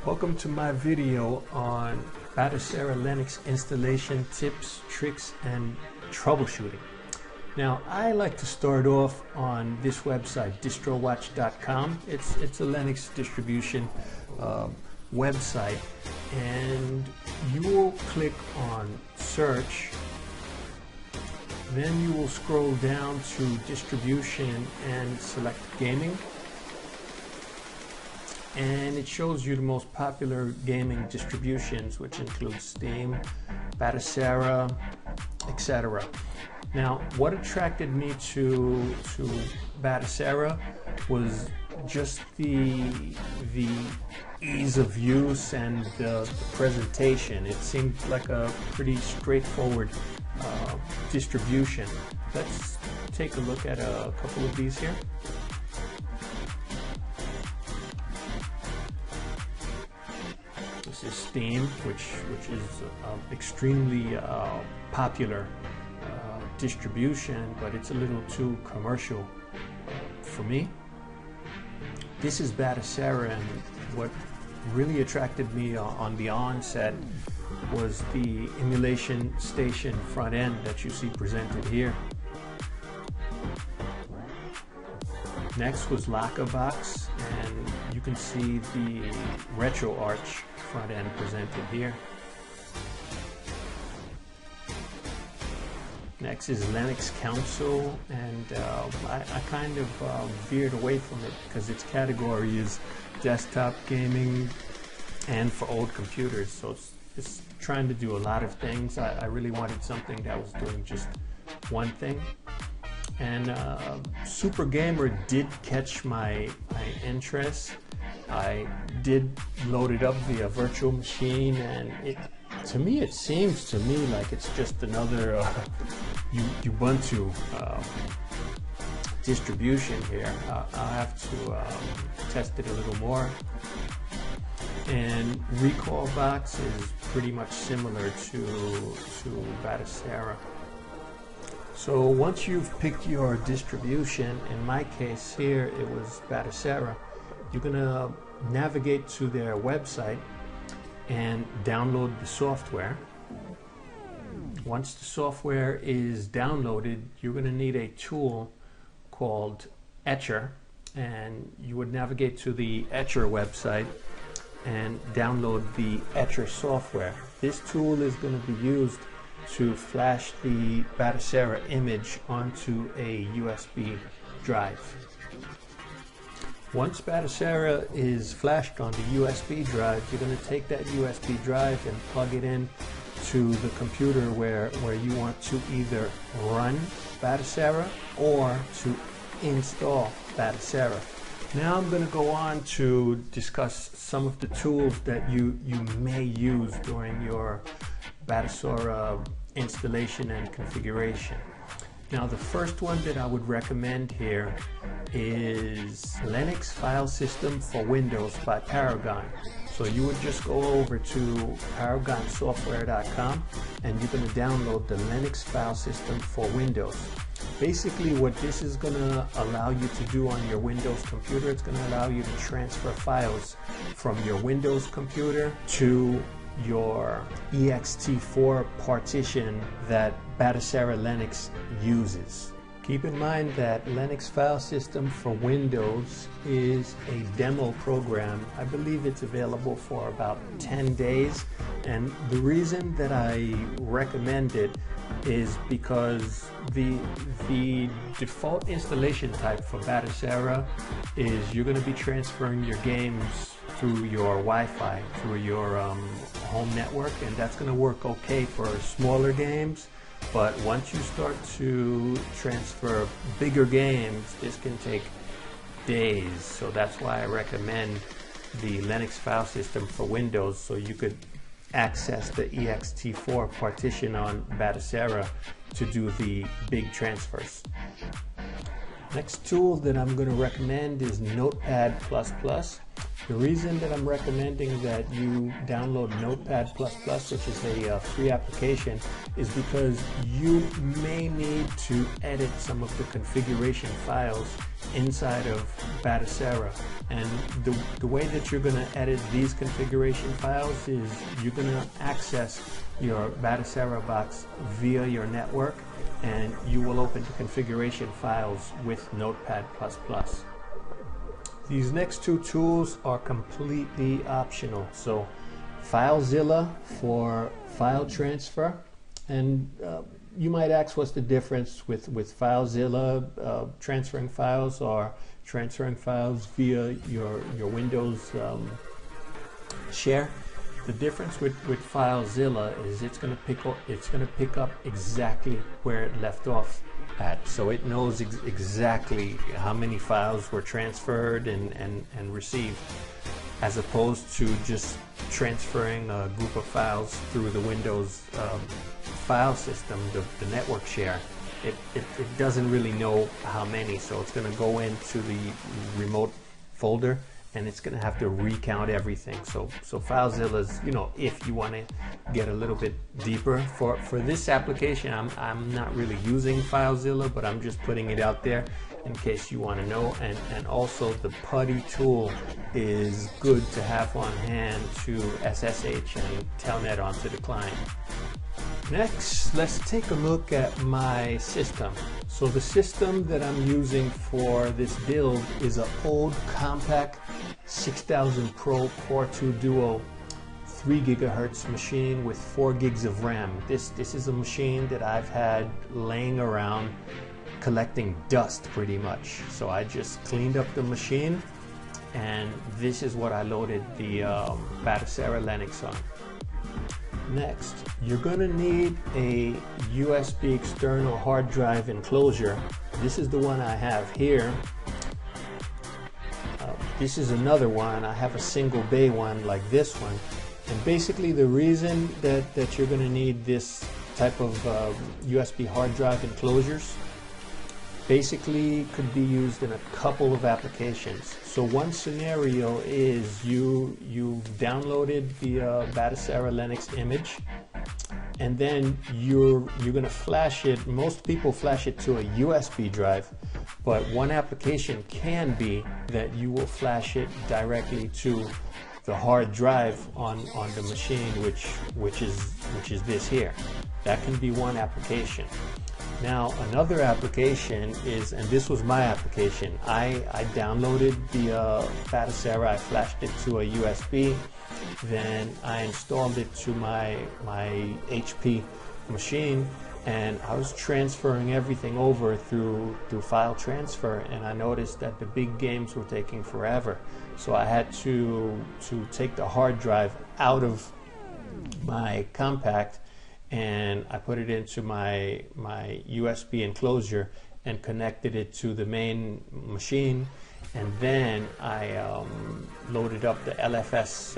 Welcome to my video on Batocera Linux installation tips, tricks, and troubleshooting. Now, I like to start off on this website, distrowatch.com. It's a Linux distribution website, and you will click on search. Then you will scroll down to distribution and select gaming. And it shows you the most popular gaming distributions, which include Steam, Batocera, etc. Now, what attracted me to Batocera was just the ease of use and the presentation. It seemed like a pretty straightforward distribution. Let's take a look at a couple of these here. This is Steam, which is extremely popular distribution, but it's a little too commercial for me. This is Batocera, and what really attracted me on the onset was the emulation station front end that you see presented here. Next was Box, and you can see the RetroArch front end presented here. Next is Linux Council, and I kind of veered away from it because its category is desktop gaming and for old computers, so it's trying to do a lot of things. I really wanted something that was doing just one thing. And Super Gamer did catch my interest. I did load it up via virtual machine, and it seems to me like it's just another Ubuntu distribution here. I'll have to test it a little more. And Box is pretty much similar to Batocera. So once you've picked your distribution, in my case here it was Batocera, you're going to navigate to their website and download the software. Once the software is downloaded, you're going to need a tool called Etcher, and you would navigate to the Etcher website and download the Etcher software. This tool is going to be used to flash the Batocera image onto a USB drive. Once Batocera is flashed on the USB drive, you're going to take that USB drive and plug it in to the computer where you want to either run Batocera or to install Batocera. Now I'm going to go on to discuss some of the tools that you may use during your Batocera installation and configuration. Now, the first one that I would recommend here is Linux File System for Windows by Paragon. So you would just go over to paragonsoftware.com and you're going to download the Linux File System for Windows. Basically, what this is going to allow you to do on your Windows computer, it's going to allow you to transfer files from your Windows computer to your ext4 partition that Batocera Linux uses. Keep in mind that Linux File System for Windows is a demo program. I believe it's available for about 10 days, and the reason that I recommend it is because the default installation type for Batocera is you're going to be transferring your games through your Wi-Fi, through your home network, and that's going to work okay for smaller games. But once you start to transfer bigger games, this can take days. So that's why I recommend the Linux File System for Windows, so you could access the ext4 partition on Batocera to do the big transfers. Next tool that I'm going to recommend is Notepad++. The reason that I'm recommending that you download Notepad++, which is a free application, is because you may need to edit some of the configuration files inside of Batocera. And the way that you're going to edit these configuration files is you're going to access your Batocera box via your network, and you will open the configuration files with Notepad++. These next two tools are completely optional. So FileZilla for file transfer, and you might ask what's the difference with FileZilla transferring files or transferring files via your Windows share. The difference with FileZilla is it's going to pick up exactly where it left off at. So it knows exactly how many files were transferred and received, as opposed to just transferring a group of files through the Windows file system, the network share. It doesn't really know how many, so it's going to go into the remote folder and it's going to have to recount everything. So FileZilla is, if you want to get a little bit deeper. For this application, I'm not really using FileZilla, but I'm just putting it out there in case you want to know. And also the PuTTY tool is good to have on hand to SSH and telnet onto the client. Next, let's take a look at my system. So the system that I'm using for this build is an old compact 6000 Pro Core 2 Duo 3 gigahertz machine with 4 gigs of RAM. This is a machine that I've had laying around collecting dust pretty much. So I just cleaned up the machine, and this is what I loaded the Batocera Linux on. Next, you're going to need a USB external hard drive enclosure. This is the one I have here. This is another one. I have a single bay one like this one. And basically the reason that you're going to need this type of USB hard drive enclosures basically could be used in a couple of applications. So one scenario is you've downloaded the Batocera Linux image, and then you're going to flash it. Most people flash it to a USB drive, but one application can be that you will flash it directly to the hard drive on the machine, which is this here. That can be one application. Now another application is, and this was my application, I downloaded the Batocera, I flashed it to a USB, then I installed it to my HP machine, and I was transferring everything over through file transfer, and I noticed that the big games were taking forever. So I had to take the hard drive out of my compact, and I put it into my USB enclosure and connected it to the main machine, and then I loaded up the LFS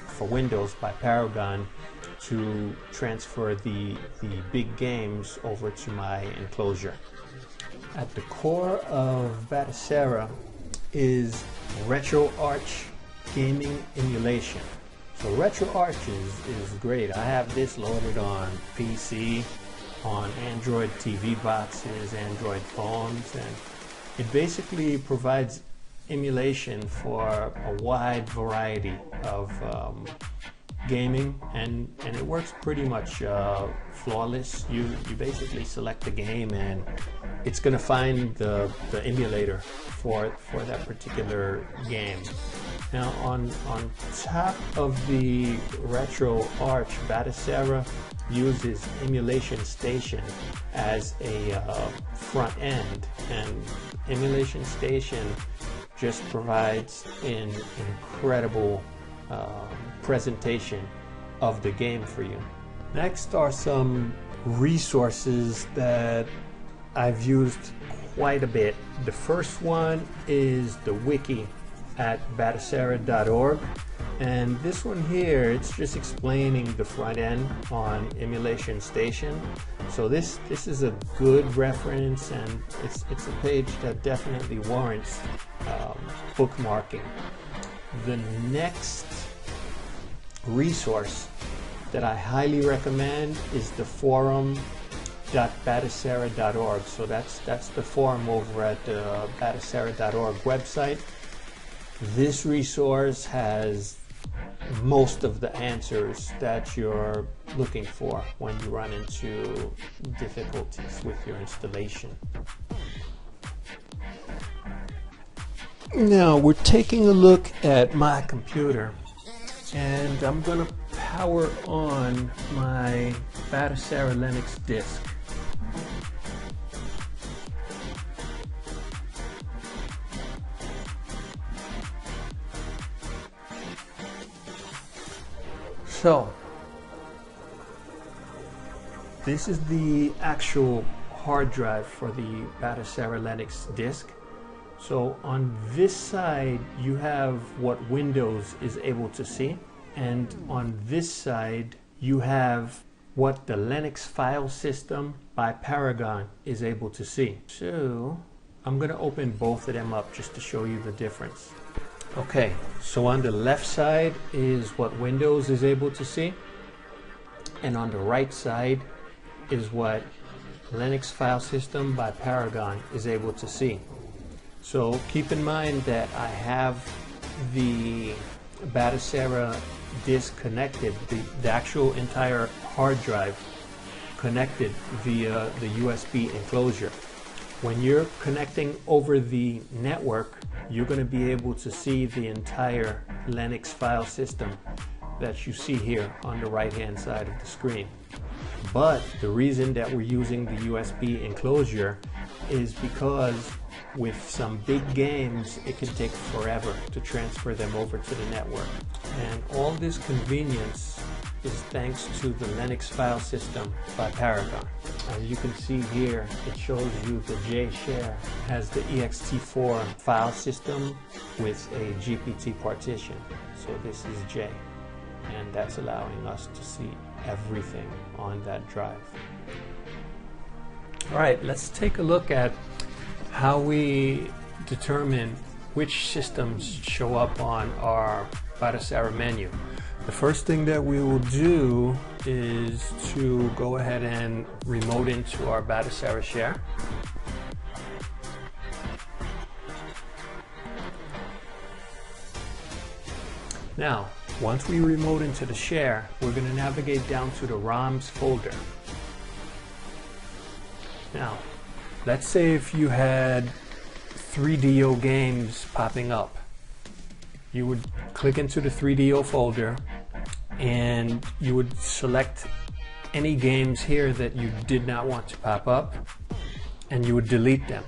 for Windows by Paragon to transfer the big games over to my enclosure. At the core of Batocera is RetroArch gaming emulation. So RetroArch is great. I have this loaded on PC, on Android TV boxes, Android phones, and it basically provides emulation for a wide variety of gaming, and it works pretty much flawless. You basically select the game, and it's going to find the emulator for that particular game. Now on top of the RetroArch, Batocera uses Emulation Station as a front end, and Emulation Station just provides an incredible presentation of the game for you. Next are some resources that I've used quite a bit. The first one is the wiki at batocera.org, and this one here, it's just explaining the front end on Emulation Station. So this is a good reference, and it's a page that definitely warrants bookmarking. The next resource that I highly recommend is the forum www.batocera.org. So that's the forum over at the batocera.org website. This resource has most of the answers that you're looking for when you run into difficulties with your installation. Now we're taking a look at my computer, and I'm going to power on my Batocera Linux disk. So this is the actual hard drive for the Batocera Linux disk. So on this side you have what Windows is able to see, and on this side you have what the Linux file system by Paragon is able to see. So I'm going to open both of them up just to show you the difference. Okay, so on the left side is what Windows is able to see, and on the right side is what Linux file system by Paragon is able to see. So keep in mind that I have the Batocera disk connected, the actual entire hard drive connected via the USB enclosure. When you're connecting over the network, you're going to be able to see the entire Linux file system that you see here on the right hand side of the screen. But the reason that we're using the USB enclosure is because with some big games it can take forever to transfer them over to the network. And all this convenience is thanks to the Linux file system by Paragon. As you can see here, it shows you the J share has the ext4 file system with a GPT partition. So this is J, and that's allowing us to see everything on that drive. All right, let's take a look at how we determine which systems show up on our Batocera menu. The first thing that we will do is to go ahead and remote into our Batocera share. Now, once we remote into the share, we're going to navigate down to the ROMs folder. Now, let's say if you had 3DO games popping up. You would click into the 3DO folder and you would select any games here that you did not want to pop up, and you would delete them.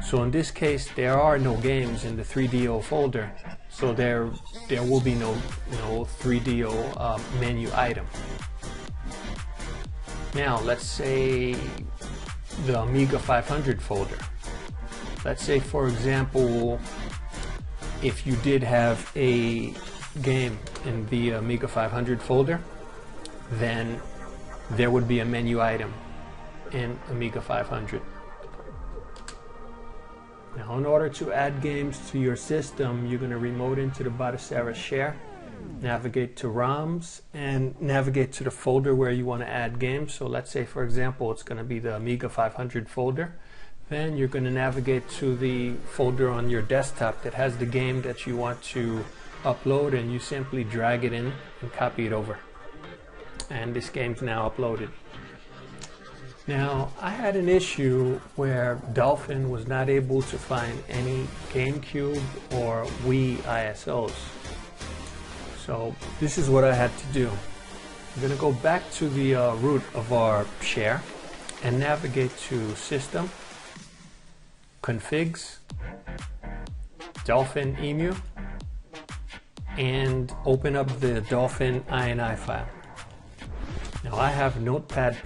So in this case there are no games in the 3DO folder, so there will be no 3DO menu item. Now let's say the Amiga 500 folder. Let's say for example if you did have a game in the Amiga 500 folder, then there would be a menu item in Amiga 500. Now in order to add games to your system, you're going to remote into the Batocera share, navigate to ROMs, and navigate to the folder where you want to add games. So let's say for example it's going to be the Amiga 500 folder. Then you're going to navigate to the folder on your desktop that has the game that you want to upload, and you simply drag it in and copy it over. And this game's now uploaded. Now, I had an issue where Dolphin was not able to find any GameCube or Wii ISOs. So this is what I had to do. I'm going to go back to the root of our share and navigate to System, Configs, Dolphin Emu, and open up the Dolphin INI file. Now I have Notepad++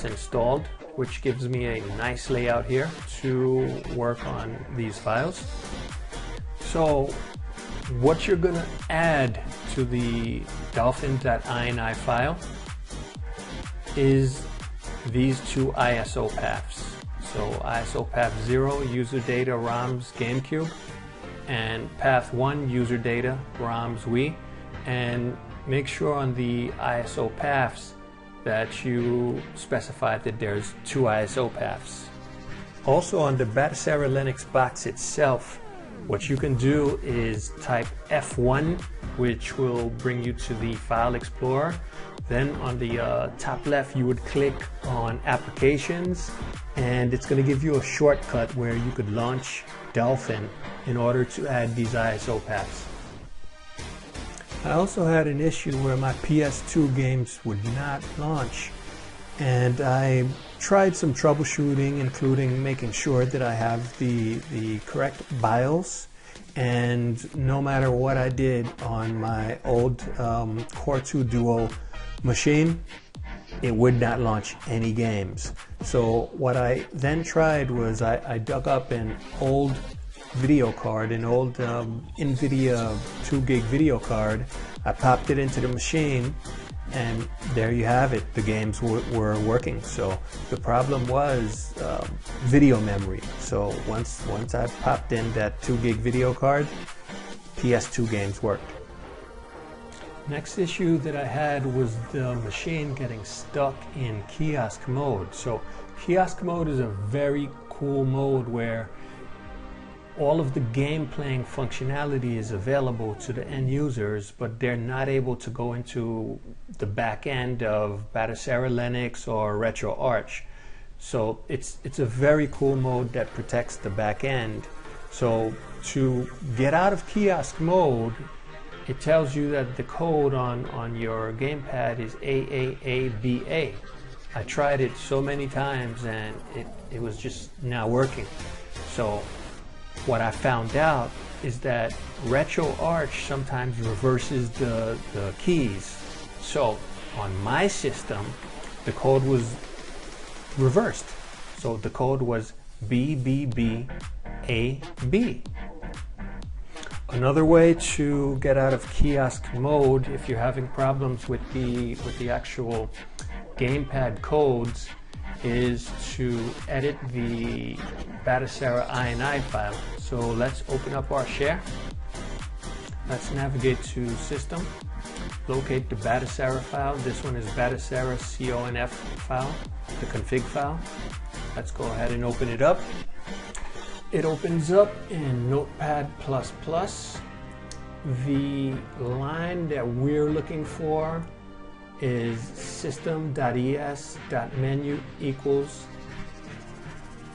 installed, which gives me a nice layout here to work on these files. So what you're going to add to the dolphin.ini file is these two ISO paths. So ISO path 0, user data ROMs GameCube, and path 1, user data ROMs Wii. And make sure on the ISO paths that you specify that there's 2 ISO paths. Also on the Batocera Linux box itself, what you can do is type F1, which will bring you to the File Explorer. Then on the top left, you would click on Applications, and it's going to give you a shortcut where you could launch Dolphin in order to add these ISO paths. I also had an issue where my PS2 games would not launch, and I tried some troubleshooting, including making sure that I have the correct BIOS, and no matter what I did on my old Core 2 Duo machine, it would not launch any games. So what I then tried was I dug up an old video card, an old NVIDIA 2 gig video card. I popped it into the machine, and there you have it. The games were working. So the problem was video memory. So once I popped in that 2 gig video card, PS2 games worked. Next issue that I had was the machine getting stuck in kiosk mode. So kiosk mode is a very cool mode where all of the game playing functionality is available to the end users, but they're not able to go into the back end of Batocera Linux or RetroArch. So it's a very cool mode that protects the back end. So to get out of kiosk mode, it tells you that the code on your gamepad is AAABA. I tried it so many times and it was just not working. So what I found out is that RetroArch sometimes reverses the keys. So on my system, the code was reversed. So the code was BBBAB. Another way to get out of kiosk mode, if you're having problems with the actual gamepad codes, is to edit the Batocera INI file. So let's open up our share. Let's navigate to System, locate the Batocera file. This one is Batocera CONF file, the config file. Let's go ahead and open it up. It opens up in Notepad++. The line that we're looking for is system.es.menu equals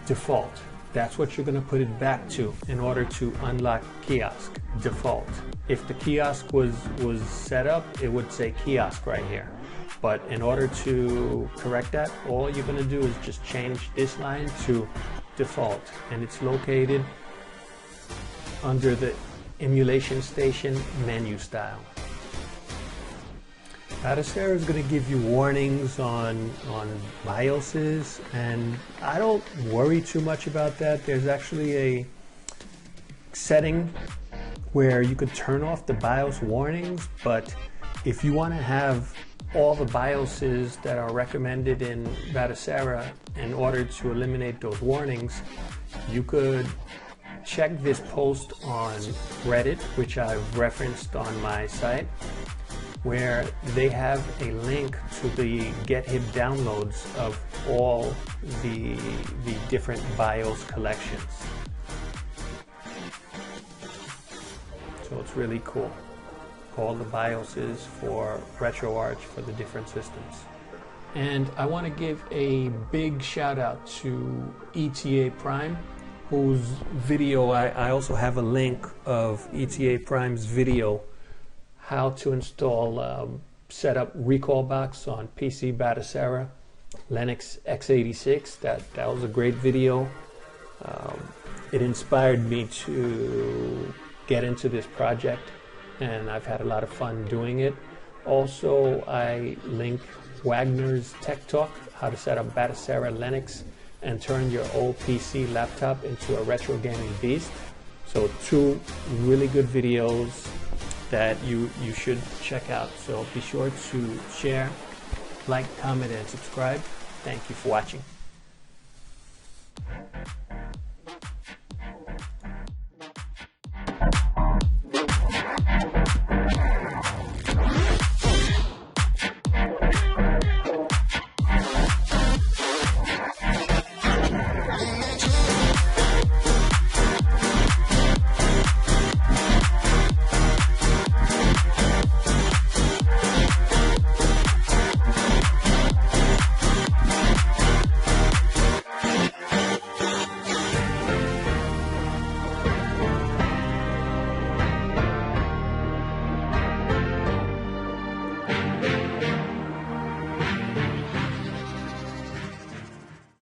default. That's what you're going to put it back to in order to unlock kiosk, default. If the kiosk was set up, it would say kiosk right here. But in order to correct that, all you're going to do is just change this line to default, and it's located under the emulation station menu style. Batocera is going to give you warnings on BIOSes, and I don't worry too much about that. There's actually a setting where you could turn off the BIOS warnings, but if you want to have all the BIOSes that are recommended in Batocera in order to eliminate those warnings, you could check this post on Reddit, which I've referenced on my site, where they have a link to the GitHub downloads of all the different BIOS collections. So it's really cool. All the BIOSes for RetroArch for the different systems. And I want to give a big shout out to ETA Prime, whose video, I also have a link of ETA Prime's video, how to install set up recall box on PC Batocera Linux x86. That was a great video. It inspired me to get into this project, and I've had a lot of fun doing it. Also, I link Wagner's Tech Talk, how to set up Batocera Linux and turn your old PC laptop into a retro gaming beast. So 2 really good videos that you should check out. So be sure to share, like, comment, and subscribe. Thank you for watching.